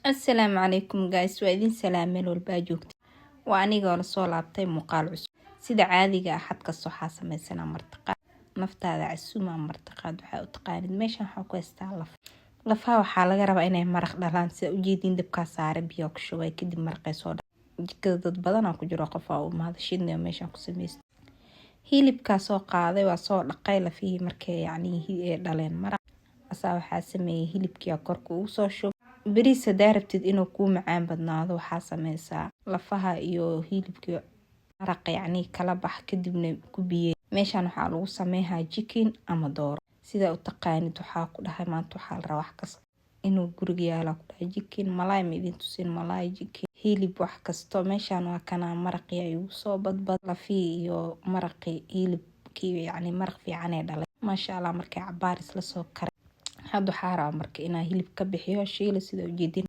Assalaamu calaykum guys, waa idin salaam meel walba aad joogta. Waa anigoo la soo laabtay muuqaal cusub. Sida caadiga ah xad kasta waxaa samaysanaa martiqaad. Naftaada casuuma martiqaad waxaa u taqaanid meeshan waxaa ku haystaa laf. Lafaha waxaa laga rabaa inay maraq dhalaan sida u jeedin dabka saare biyo ku shubay kadib maraqay soo dhan. Jikada dad badan ku jiro qof oo maada shidnay meeshan ku sameeyay. Hilibka soo qaaday waa soo dhaqay lafihii markay dhaleen maraq. Asaa waxaa sameeyay hilibkii korka uu soo shub. Bariis hadaa rabtid inuu kuu macaan badnaado waxaa sameysaa lafaha iyo hilibka maraq kala bax kadibna ku biyay. Meeshan waxaa lagu sameeyaa chicken ama dooro. Sida u taqaanid waxaa ku dhahay maanta waxaa la rabaa wax kasta inuu guriga yaalo ku dhahay chicken malay ma idin tusin malay chicken hilib wax kasto meeshan waa kana maraqii ayuu soo badbad lafii iyo maraqii hilibkii maraq fiican ee dhalay. Masha Allah markay cabaar isla soo karay. Hadda waxaa rabaa marka inaa hilib ka bixiyo shiilo sida u jeedin